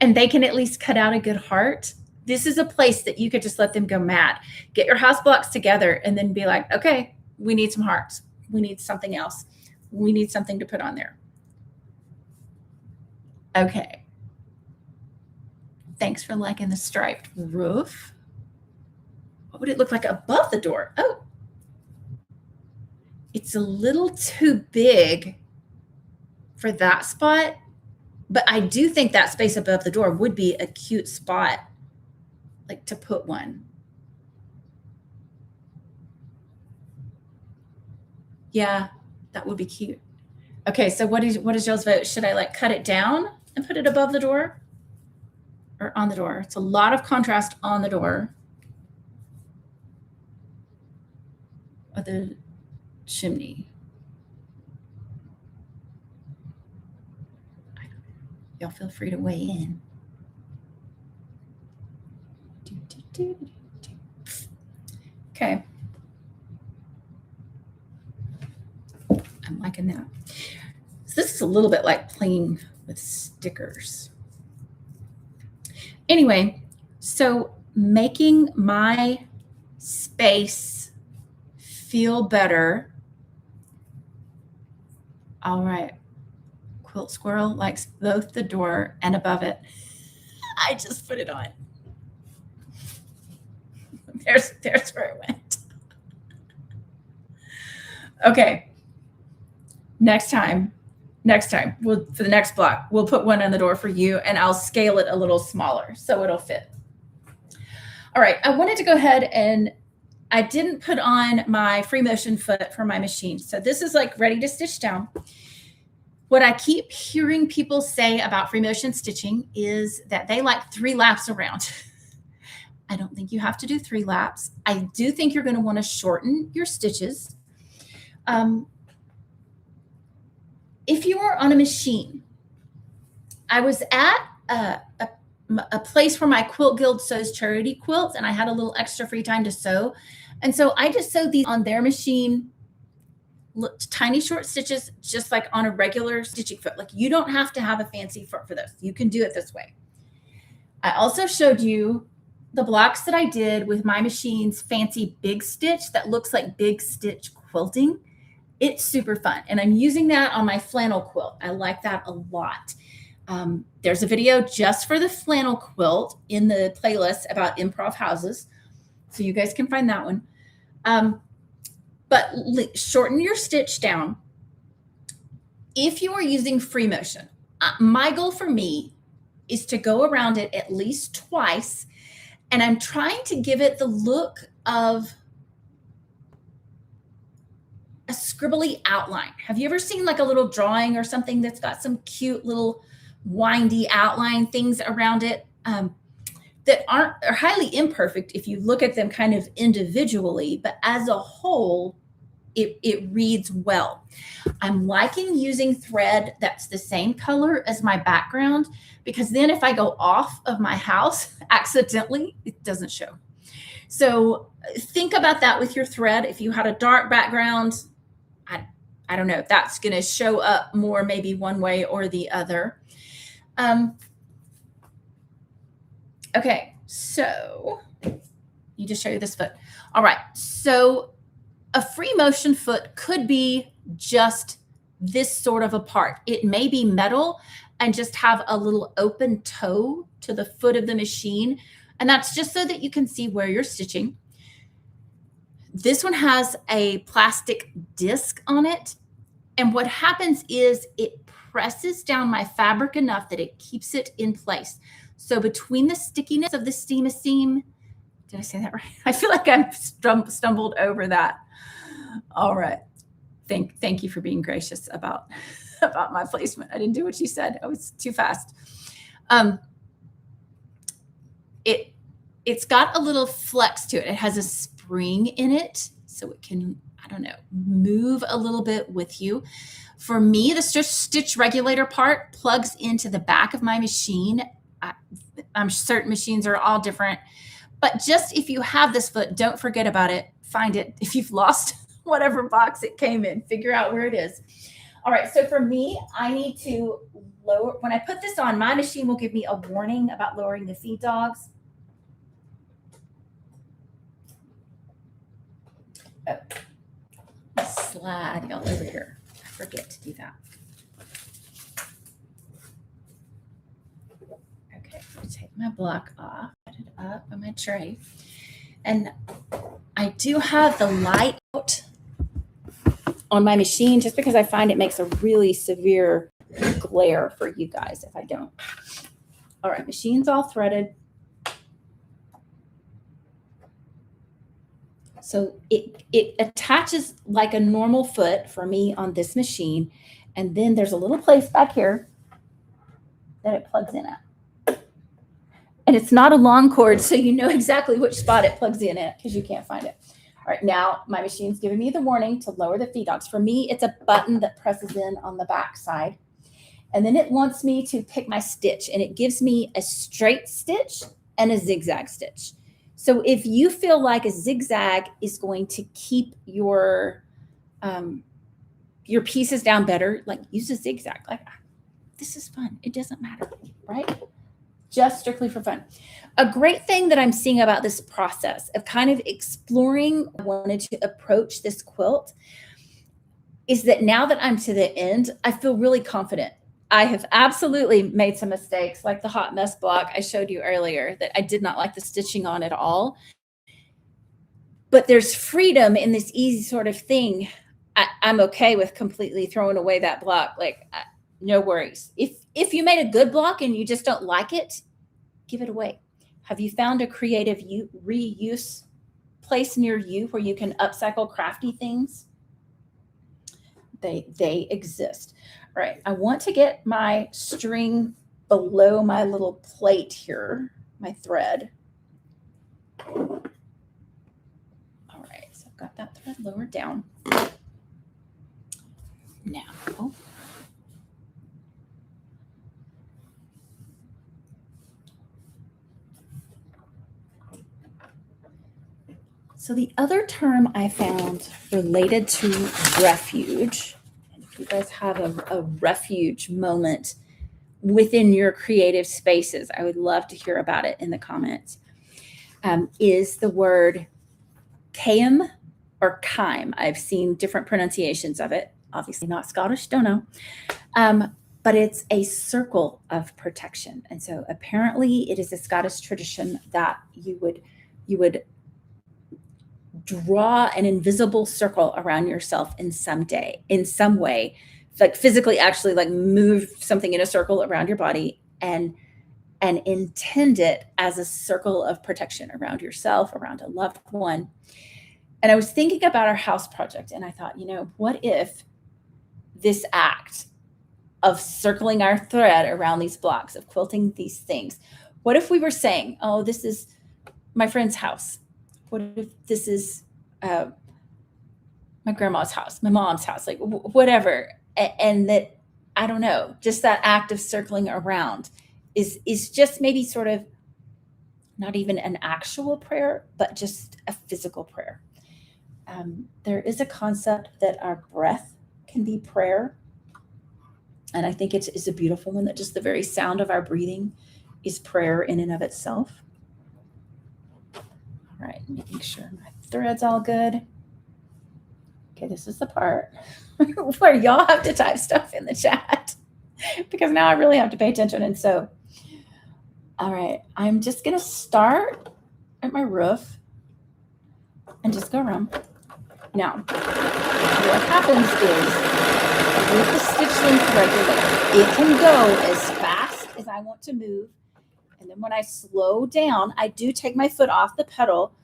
and they can at least cut out a good heart, this is a place that you could just let them go mad. Get your house blocks together and then be like, okay, we need some hearts. We need something else. We need something to put on there. Okay. Thanks for liking the striped roof. What would it look like above the door? Oh, it's a little too big for that spot. But I do think that space above the door would be a cute spot, like to put one. Yeah, that would be cute. Okay, so what is y'all's vote? Should I like cut it down and put it above the door or on the door? It's a lot of contrast on the door of the chimney. Y'all feel free to weigh in. Okay. I'm liking that. So this is a little bit like playing with stickers. Anyway, so making my space feel better. All right. Quilt Squirrel likes both the door and above it. I just put it on. There's where it went. Okay. Next time, for the next block, we'll put one on the door for you, and I'll scale it a little smaller so it'll fit. All right, I wanted to go ahead and I didn't put on my free motion foot for my machine. So this is like ready to stitch down. What I keep hearing people say about free motion stitching is that they like 3 laps around. I don't think you have to do 3 laps. I do think you're going to want to shorten your stitches. If you are on a machine, I was at a place where my Quilt Guild sews charity quilts, and I had a little extra free time to sew. And so I just sewed these on their machine, tiny short stitches, just like on a regular stitching foot. Like you don't have to have a fancy foot for this. You can do it this way. I also showed you the blocks that I did with my machine's fancy big stitch that looks like big stitch quilting. It's super fun. And I'm using that on my flannel quilt. I like that a lot. There's a video just for the flannel quilt in the playlist about improv houses. So you guys can find that one. But shorten your stitch down. If you are using free motion, my goal for me is to go around it at least twice. And I'm trying to give it the look of a scribbly outline. Have you ever seen like a little drawing or something that's got some cute little windy outline things around it that are highly imperfect if you look at them kind of individually, but as a whole, it reads well. I'm liking using thread that's the same color as my background, because then if I go off of my house accidentally, it doesn't show. So think about that with your thread. If you had a dark background, I don't know, that's going to show up more maybe one way or the other. Okay, so you just show you this foot. All right, so a free motion foot could be just this sort of a part. It may be metal and just have a little open toe to the foot of the machine. And that's just so that you can see where you're stitching. This one has a plastic disc on it. And what happens is it presses down my fabric enough that it keeps it in place. So between the stickiness of the seam, did I say that right? I feel like I've stumbled over that. All right. Thank you for being gracious about my placement. I didn't do what you said. I was too fast. It's got a little flex to it. It has a spring in it, so it can, I don't know, move a little bit with you. For me, the stitch regulator part plugs into the back of my machine. I'm certain machines are all different, but just if you have this foot, don't forget about it. Find it. If you've lost whatever box it came in, figure out where it is. All right, so for me, I need to lower, when I put this on, my machine will give me a warning about lowering the feed dogs. Oh, slide y'all over here. I forget to do that. Okay, I'll take my block off, put it up on my tray. And I do have the light out on my machine just because I find it makes a really severe glare for you guys if I don't. All right, machine's all threaded. So it attaches like a normal foot for me on this machine. And then there's a little place back here that it plugs in at. And it's not a long cord, so you know exactly which spot it plugs in at because you can't find it. All right, now my machine's giving me the warning to lower the feed dogs. For me, it's a button that presses in on the back side. And then it wants me to pick my stitch, and it gives me a straight stitch and a zigzag stitch. So if you feel like a zigzag is going to keep your pieces down better, like use a zigzag. Like, this is fun. It doesn't matter, right? Just strictly for fun. A great thing that I'm seeing about this process of kind of exploring, I wanted to approach this quilt, is that now that I'm to the end, I feel really confident. I have absolutely made some mistakes, like the hot mess block I showed you earlier that I did not like the stitching on at all. But there's freedom in this easy sort of thing. I'm okay with completely throwing away that block. Like, no worries. If you made a good block and you just don't like it, give it away. Have you found a creative reuse place near you where you can upcycle crafty things? They exist. All right, I want to get my string below my little plate here, my thread. All right, so I've got that thread lowered down. Now, so the other term I found related to refuge, and if you guys have a refuge moment within your creative spaces, I would love to hear about it in the comments, is the word kaim or kaim. I've seen different pronunciations of it. Obviously not Scottish, don't know. But it's a circle of protection. And so apparently it is a Scottish tradition that you would draw an invisible circle around yourself in some way, like physically actually like move something in a circle around your body and intend it as a circle of protection around yourself, around a loved one. And I was thinking about our house project and I thought, what if this act of circling our thread around these blocks, of quilting these things, what if we were saying, oh, this is my friend's house? What if this is my grandma's house, my mom's house, like whatever. And that, I don't know, just that act of circling around is just maybe sort of not even an actual prayer, but just a physical prayer. There is a concept that our breath can be prayer. And I think it is a beautiful one, that just the very sound of our breathing is prayer in and of itself. All right, making sure my thread's all good. Okay, this is the part where y'all have to type stuff in the chat because now I really have to pay attention. And so, all right, I'm just going to start at my roof and just go around. Now, what happens is with the stitch length regulator, it can go as fast as I want to move. And then when I slow down, I do take my foot off the pedal,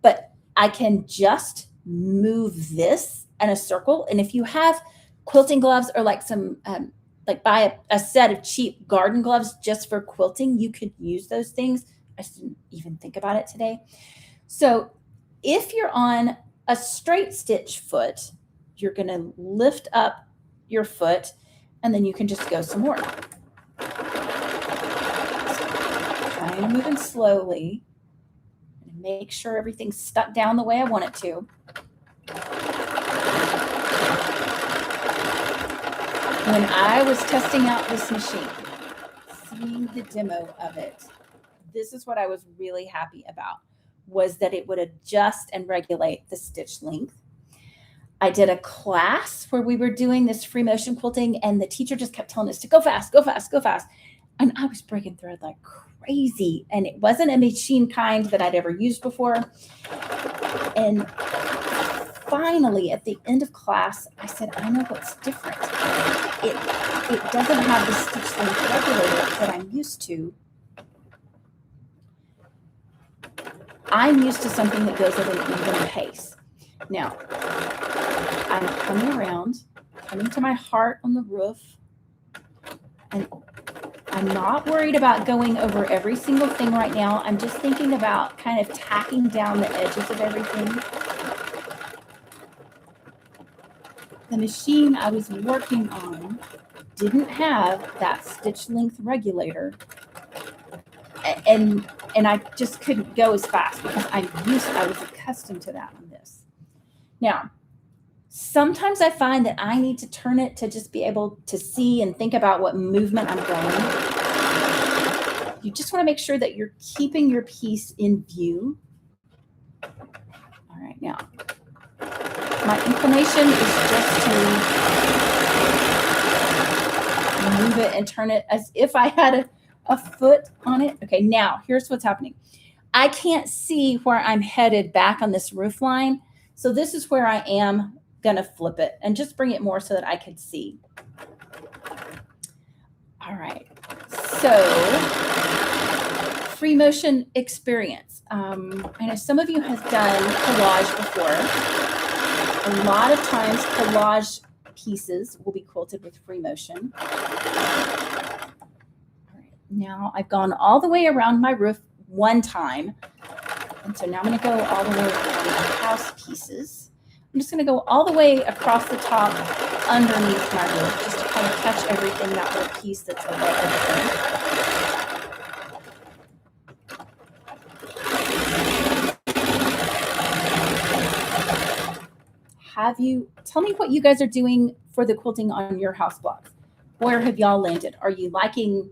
but I can just move this in a circle. And if you have quilting gloves or like some, like buy a set of cheap garden gloves just for quilting, you could use those things. I didn't even think about it today. So if you're on a straight stitch foot, you're going to lift up your foot and then you can just go some more. I'm moving slowly and make sure everything's stuck down the way I want it to. When I was testing out this machine, seeing the demo of it, this is what I was really happy about, was that it would adjust and regulate the stitch length. I did a class where we were doing this free motion quilting and the teacher just kept telling us to go fast, go fast, go fast. And I was breaking thread like crazy. And it wasn't a machine kind that I'd ever used before. And finally, at the end of class, I said, I know what's different. It doesn't have the stitch length regulator that I'm used to. I'm used to something that goes at an even pace. Now, I'm coming around, coming to my heart on the roof, and I'm not worried about going over every single thing right now. I'm just thinking about kind of tacking down the edges of everything. The machine I was working on didn't have that stitch length regulator, and I just couldn't go as fast because I was accustomed to that on this. Now, sometimes I find that I need to turn it to just be able to see and think about what movement I'm going. You just want to make sure that you're keeping your piece in view. All right, now, my inclination is just to move it and turn it as if I had a foot on it. Okay, now here's what's happening. I can't see where I'm headed back on this roof line. So this is where I am going to flip it and just bring it more so that I can see. All right, so free motion experience. I know some of you have done collage before. A lot of times collage pieces will be quilted with free motion. All right, now I've gone all the way around my roof one time. And so now I'm going to go all the way around my house pieces. I'm just going to go all the way across the top underneath my roof just to kind of catch everything, that little piece that's above everything. Tell me what you guys are doing for the quilting on your house blocks. Where have y'all landed? Are you liking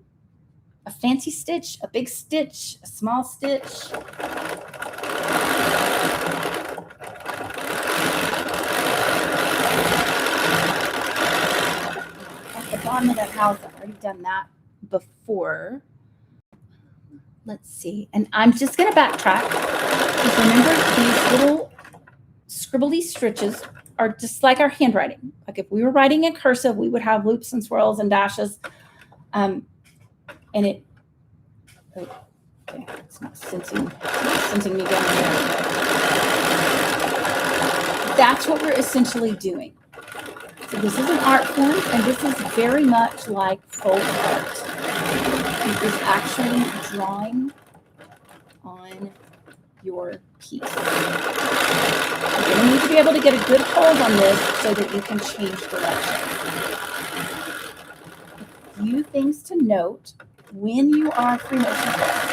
a fancy stitch, a big stitch, a small stitch? At the bottom of that house, I've already done that before. Let's see. And I'm just going to backtrack. Because remember, these little scribbly stitches are just like our handwriting. Like if we were writing in cursive, we would have loops and swirls and dashes. And it, okay, it's not sensing me down here. That's what we're essentially doing. So this is an art form, and this is very much like folk art. It is actually drawing on your piece. You're going to need to be able to get a good hold on this so that you can change direction. A few things to note when you are free motion quilting.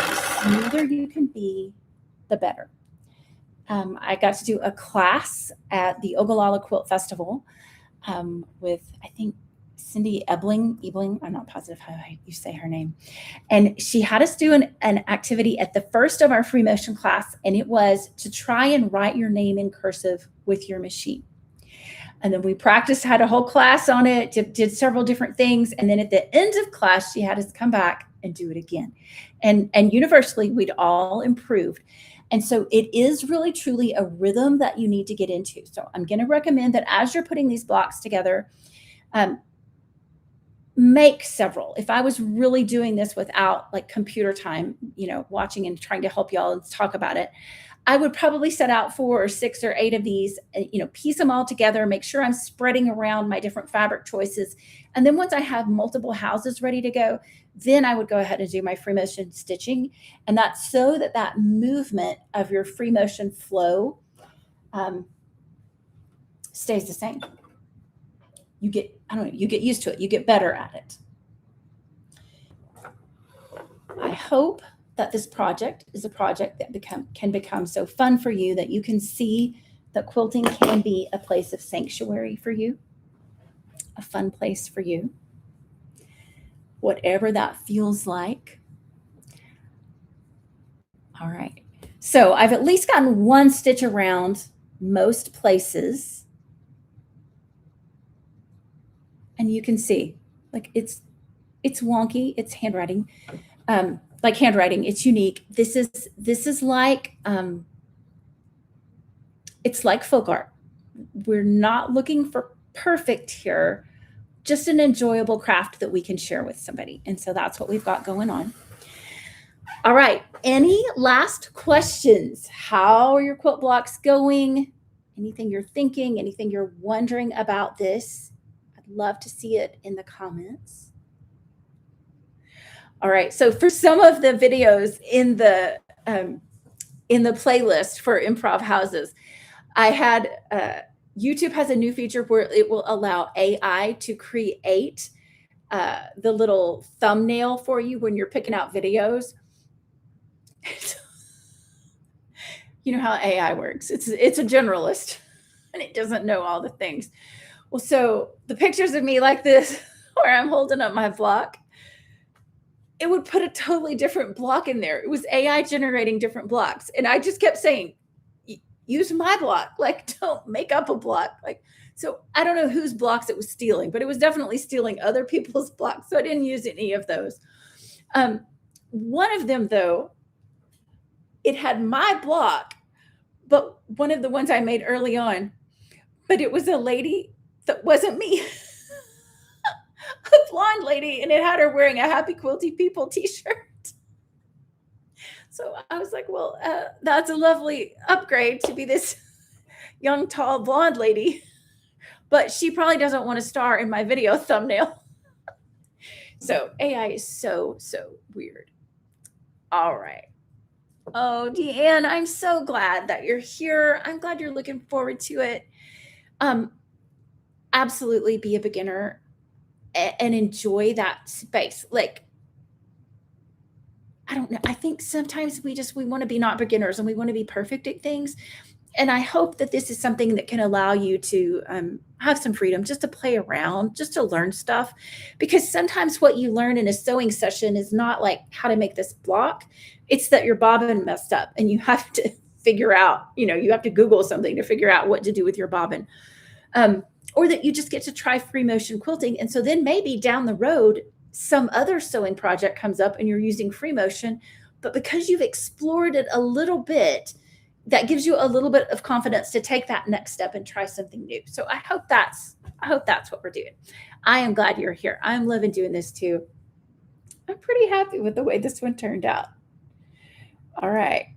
The smoother you can be, the better. I got to do a class at the Ogallala Quilt Festival with, I think, Cindy Ebling, I'm not positive how you say her name. And she had us do an activity at the first of our free motion class, and it was to try and write your name in cursive with your machine. And then we practiced, had a whole class on it, did several different things. And then at the end of class, she had us come back and do it again. And universally, we'd all improved. And so it is really, truly a rhythm that you need to get into. So I'm going to recommend that as you're putting these blocks together, make several. If I was really doing this without like computer time, watching and trying to help y'all and talk about it, I would probably set out 4 or 6 or 8 of these, piece them all together, make sure I'm spreading around my different fabric choices. And then once I have multiple houses ready to go, then I would go ahead and do my free motion stitching. And that's so that movement of your free motion flow stays the same. You get used to it. You get better at it. I hope that this project is a project that can become so fun for you that you can see that quilting can be a place of sanctuary for you, a fun place for you, whatever that feels like. All right. So I've at least gotten one stitch around most places. And you can see, like it's wonky, it's handwriting. Like handwriting, it's unique. This is like It's like folk art. We're not looking for perfect here, just an enjoyable craft that we can share with somebody. And so that's what we've got going on. All right. Any last questions? How are your quilt blocks going? Anything you're thinking, anything you're wondering about this? I'd love to see it in the comments. All right. So for some of the videos in the playlist for improv houses, I had YouTube has a new feature where it will allow AI to create the little thumbnail for you when you're picking out videos. You know how AI works. It's a generalist and it doesn't know all the things. Well, so the pictures of me like this, where I'm holding up my block, it would put a totally different block in there. It was AI generating different blocks. And I just kept saying, use my block. Like, don't make up a block. Like, so I don't know whose blocks it was stealing, but it was definitely stealing other people's blocks. So I didn't use any of those. One of them, though, it had my block, but one of the ones I made early on, but it was a lady that wasn't me. A blonde lady, and it had her wearing a Happy Quilty People t-shirt. So I was like, well, that's a lovely upgrade to be this young, tall, blonde lady, but she probably doesn't want to star in my video thumbnail. So AI is so weird. All right. Oh, Deanne, I'm so glad that you're here. I'm glad you're looking forward to it. Absolutely be a beginner and enjoy that space. Like, I don't know. I think sometimes we want to be not beginners and we want to be perfect at things. And I hope that this is something that can allow you to have some freedom just to play around, just to learn stuff. Because sometimes what you learn in a sewing session is not like how to make this block. It's that your bobbin messed up and you have to figure out, you have to Google something to figure out what to do with your bobbin. Or that you just get to try free motion quilting. And so then maybe down the road, some other sewing project comes up and you're using free motion. But because you've explored it a little bit, that gives you a little bit of confidence to take that next step and try something new. So I hope that's what we're doing. I am glad you're here. I'm loving doing this too. I'm pretty happy with the way this one turned out. All right.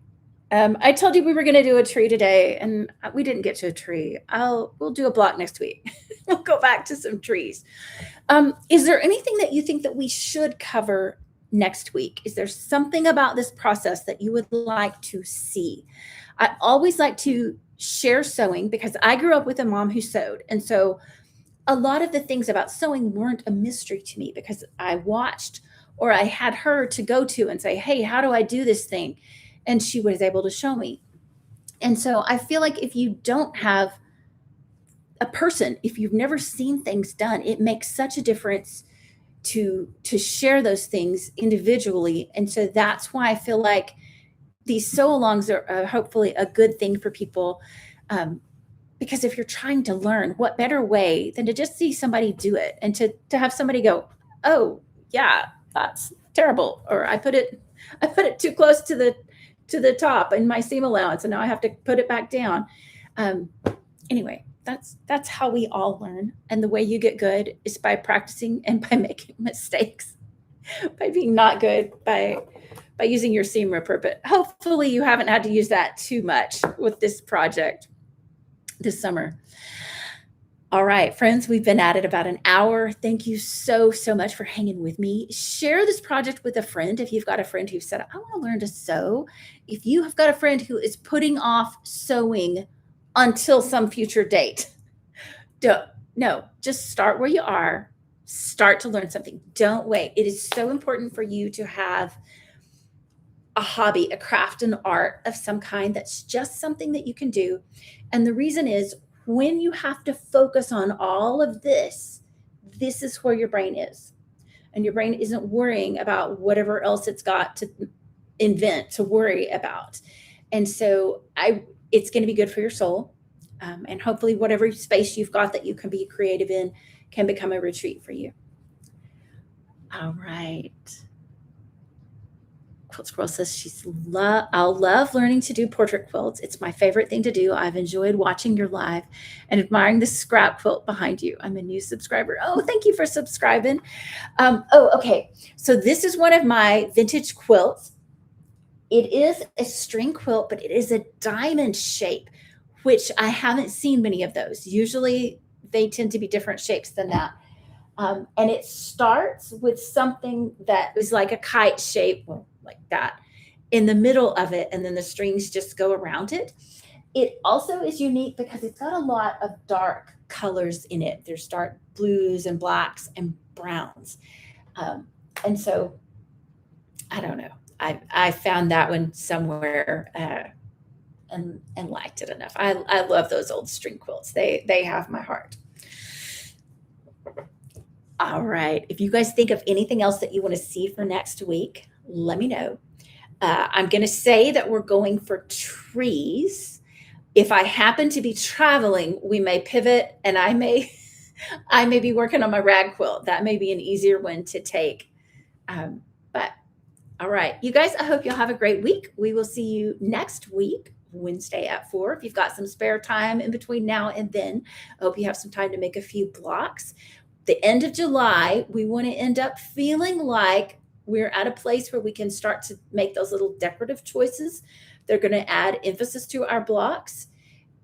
I told you we were going to do a tree today, and we didn't get to a tree. We'll do a block next week. We'll go back to some trees. Is there anything that you think that we should cover next week? Is there something about this process that you would like to see? I always like to share sewing because I grew up with a mom who sewed. And so a lot of the things about sewing weren't a mystery to me because I watched or I had her to go to and say, hey, how do I do this thing? And she was able to show me. And so I feel like if you don't have a person, if you've never seen things done, it makes such a difference to share those things individually. And so that's why I feel like these sew-alongs are hopefully a good thing for people. Because if you're trying to learn, what better way than to just see somebody do it and to have somebody go, oh yeah, that's terrible. Or I put it too close to the top in my seam allowance and now I have to put it back down. Anyway, that's how we all learn. And the way you get good is by practicing and by making mistakes, by being not good, by using your seam ripper. But hopefully you haven't had to use that too much with this project this summer. All right, friends, we've been at it about an hour. Thank you so much for hanging with me. Share this project with a friend. If you've got a friend who said, I want to learn to sew. If you have got a friend who is putting off sewing until some future date, just start where you are. Start to learn something. Don't wait. It is so important for you to have a hobby, a craft, an art of some kind that's just something that you can do. And the reason is when you have to focus on all of this, this is where your brain is. And your brain isn't worrying about whatever else it's got to invent, to worry about. And so it's going to be good for your soul. And hopefully whatever space you've got that you can be creative in can become a retreat for you. All right. Quilt Squirrel says I'll love learning to do portrait quilts. It's my favorite thing to do. I've enjoyed watching your live and admiring the scrap quilt behind you. I'm a new subscriber. Oh, thank you for subscribing. Okay. So this is one of my vintage quilts. It is a string quilt, but it is a diamond shape, which I haven't seen many of those. Usually they tend to be different shapes than that. And it starts with something that is like a kite shape, well, like that, in the middle of it, and then the strings just go around it. It also is unique because it's got a lot of dark colors in it. There's dark blues and blacks and browns. And so, I don't know. I found that one somewhere and liked it enough. I love those old string quilts. They have my heart. All right. If you guys think of anything else that you want to see for next week, let me know. I'm going to say that we're going for trees. If I happen to be traveling, we may pivot, and I may be working on my rag quilt. That may be an easier one to take. But all right, you guys, I hope you'll have a great week. We will see you next week, Wednesday at 4. If you've got some spare time in between now and then, I hope you have some time to make a few blocks. The end of July, we want to end up feeling like we're at a place where we can start to make those little decorative choices. They're going to add emphasis to our blocks.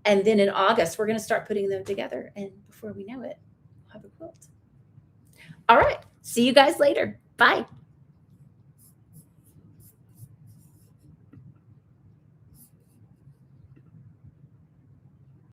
And then in August, we're going to start putting them together. And before we know it, we'll have a quilt. All right. See you guys later. Bye.